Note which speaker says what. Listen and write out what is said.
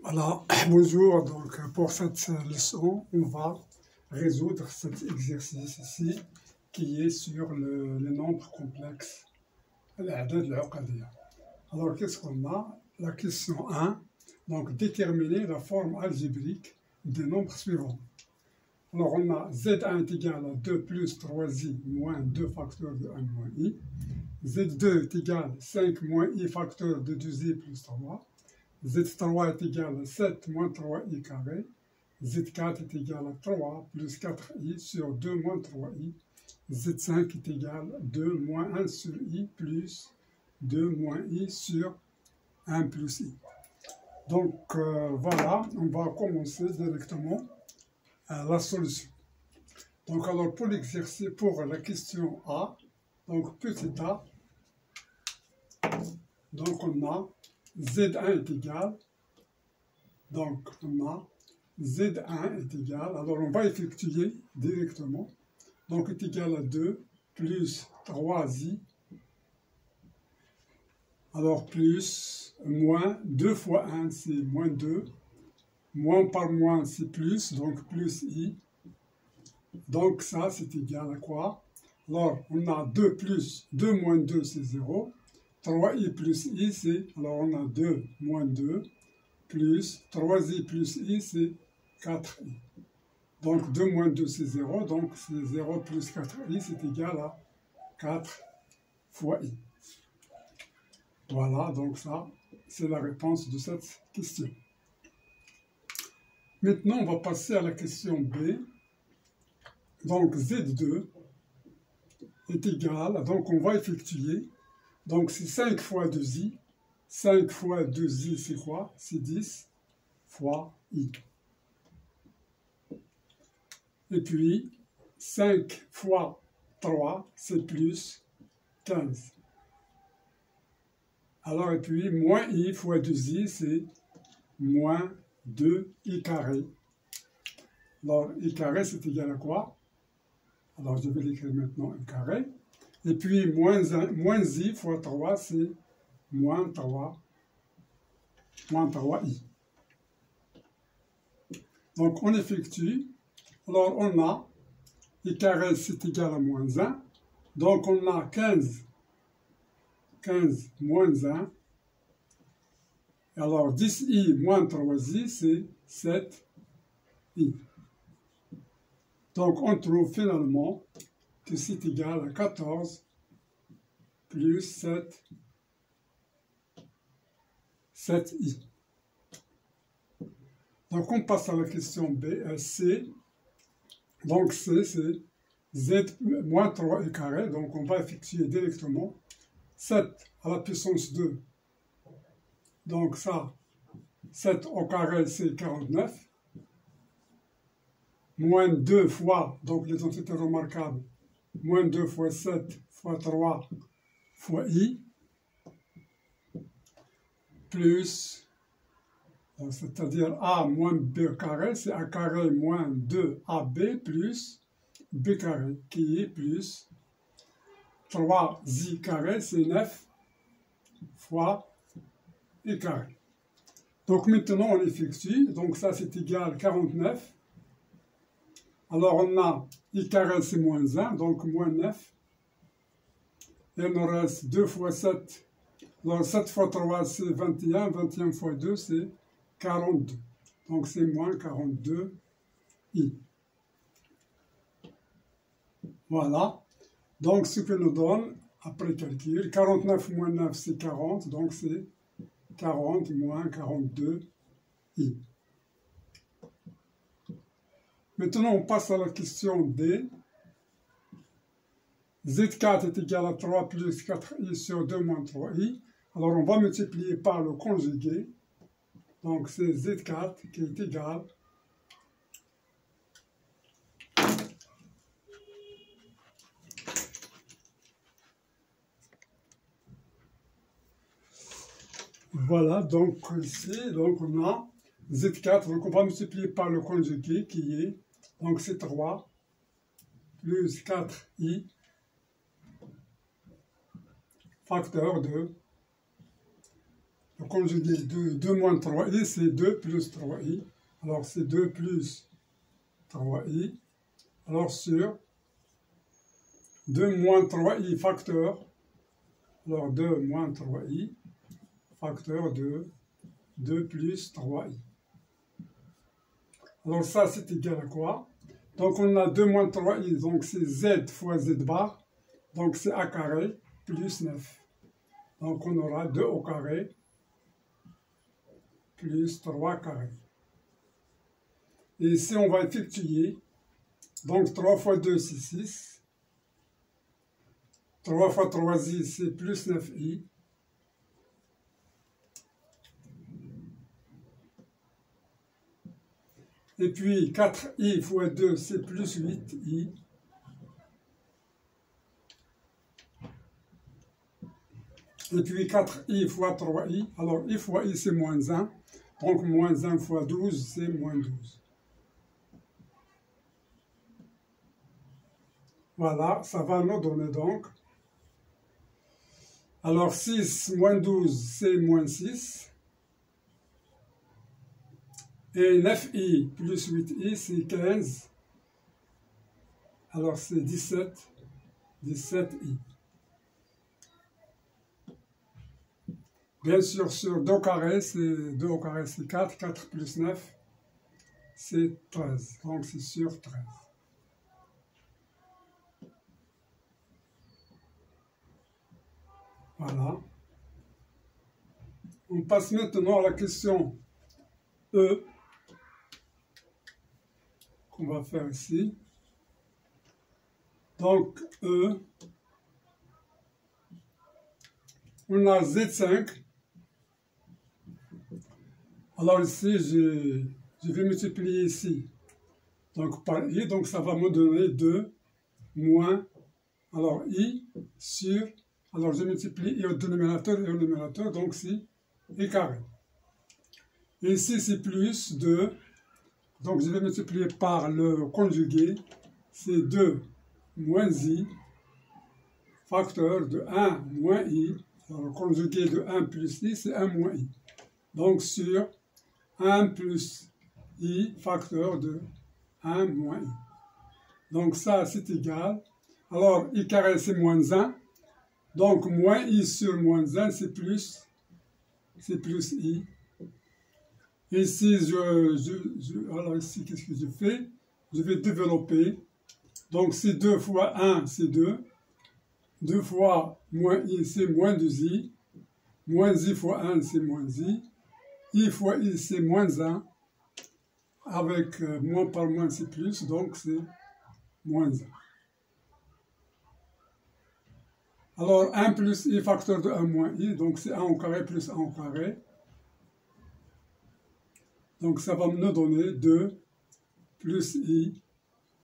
Speaker 1: Voilà, bonjour, donc pour cette leçon, on va résoudre cet exercice ici qui est sur les nombres complexes, l'adad al-uqadiyya. Alors qu'est-ce qu'on a? La question 1, donc déterminer la forme algébrique des nombres suivants. Alors on a Z1 est égal à 2 plus 3i moins 2 facteur de 1 moins i, Z2 est égal à 5 moins i facteur de 2i plus 3, Z3 est égal à 7 moins 3i carré, Z4 est égal à 3 plus 4i sur 2 moins 3i, Z5 est égal à 2 moins 1 sur i plus 2 moins i sur 1 plus i. Donc voilà, on va commencer directement la solution. Donc alors pour l'exercice, pour la question A, donc petit a, donc on a Z1 est égal, donc on a Z1 est égal, alors on va effectuer directement, donc est égal à 2 plus 3i, alors plus, moins, 2 fois 1 c'est moins 2, moins par moins c'est plus, donc plus i, donc ça c'est égal à quoi? Alors on a 2 plus 2 moins 2 c'est 0, 3i plus i c'est, alors on a 2 moins 2, plus 3i plus i c'est 4i. Donc 2 moins 2 c'est 0, donc c'est 0 plus 4i c'est égal à 4 fois i. Voilà, donc ça c'est la réponse de cette question. Maintenant on va passer à la question B. Donc Z2 est égal, donc on va effectuer, donc c'est 5 fois 2i, 5 fois 2i c'est quoi? C'est 10 fois i. Et puis 5 fois 3 c'est plus 15. Alors et puis moins i fois 2i c'est moins 2i carré. Alors i carré c'est égal à quoi? Alors je vais l'écrire maintenant i carré. Et puis moins i fois 3 c'est moins 3i. Donc on effectue. Alors on a i carré c'est égal à moins 1. Donc on a 15 moins 1. Alors 10i moins 3i c'est 7i. Donc on trouve finalement que c'est égal à 14 plus 7i. Donc on passe à la question B, C. Donc C c'est Z moins 3i carré. Donc on va effectuer directement 7 à la puissance 2. Donc ça, 7 au carré c'est 49. Moins 2 fois, donc les entités remarquables, moins 2 fois 7 fois 3 fois i, plus, c'est-à-dire a moins b carré, c'est a carré moins 2ab plus b carré, qui est plus 3i carré, c'est 9 fois i carré. Donc maintenant on effectue, donc ça c'est égal à 49. Alors on a i carré c'est moins 1, donc moins 9. Et il nous reste 2 fois 7. Alors 7 fois 3 c'est 21, 21 fois 2 c'est 42. Donc c'est moins 42i. Voilà. Donc ce que nous donne, après calcul, 49 moins 9 c'est 40, donc c'est 40 moins 42i. Maintenant on passe à la question D. Z4 est égal à 3 plus 4i sur 2 moins 3i. Alors on va multiplier par le conjugué. Donc c'est Z4 qui est égal voilà, donc ici, donc on a Z4, donc on va multiplier par le conjugué qui est, donc c'est 3 plus 4i facteur de le conjugué de 2 moins 3i, c'est 2 plus 3i. Alors, c'est 2 plus 3i. Alors, sur 2 moins 3i facteur, alors 2 moins 3i facteur de 2 plus 3i. Alors, ça, c'est égal à quoi? Donc, on a 2 moins 3i, donc c'est z fois z bar. Donc, c'est a carré plus 9. Donc, on aura 2 au carré plus 3 carré. Et ici, on va effectuer. Donc, 3 fois 2, c'est 6. 3 fois 3i, c'est plus 9i. Et puis, 4i fois 2, c'est plus 8i. Et puis 4i fois 3i, alors i fois i c'est moins 1, donc moins 1 fois 12 c'est moins 12. Voilà, ça va nous donner donc. Alors 6 moins 12 c'est moins 6. Et 9i plus 8i c'est 15. Alors c'est 17, 17i. Bien sûr, sur 2 au carré, c'est 4, 4 plus 9, c'est 13. Donc, c'est sur 13. Voilà. On passe maintenant à la question E, qu'on va faire ici. Donc, E, on a Z5. Alors ici, je vais multiplier ici, donc par i, donc ça va me donner 2 moins, alors i sur, alors je multiplie i au dénominateur et au numérateur, donc c'est i carré. Et ici c'est plus 2, donc je vais multiplier par le conjugué, c'est 2 moins i, facteur de 1 moins i, alors le conjugué de 1 plus i, c'est 1 moins i. Donc sur 1 plus i facteur de 1 moins i. Donc ça, c'est égal. Alors, i carré, c'est moins 1. Donc, moins i sur moins 1, c'est plus i. Ici, alors ici, qu'est-ce que je fais? Je vais développer. Donc, c'est 2 fois 1, c'est 2. 2 fois moins i, c'est moins 2i. Moins i fois 1, c'est moins i. I fois i, c'est moins 1. Avec moins par moins, c'est plus. Donc, c'est moins 1. Alors, 1 plus i facteur de 1 moins i. Donc, c'est 1 au carré plus 1 au carré. Donc, ça va nous donner 2 plus i